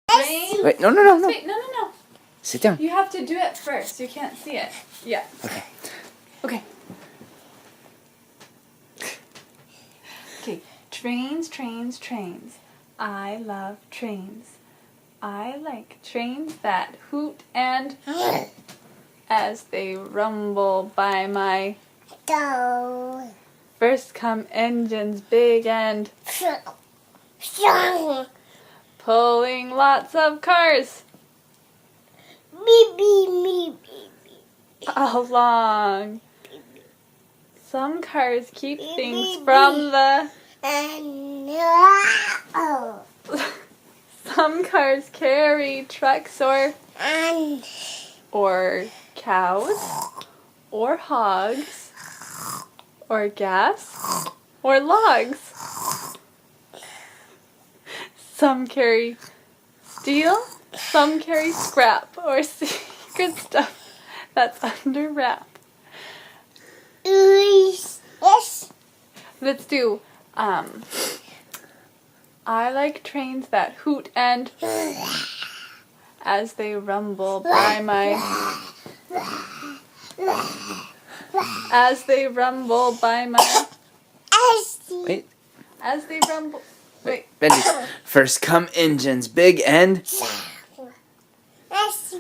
Train. Wait, no. Wait, no. Sit down. You have to do it first. You can't see it. Yeah. Okay. Okay. Trains. I love trains. I like trains that hoot and as they rumble by my Go. First come engines big and pulling lots of cars Me. along. Some cars keep things from the And some cars carry trucks or cows or hogs or gas or logs. Some carry steel, some carry scrap or secret stuff that's under wrap. Yes. Let's do, I like trains that hoot and as they rumble by my Wait. as they rumble. Wait. Benji. First come engines big and Yes.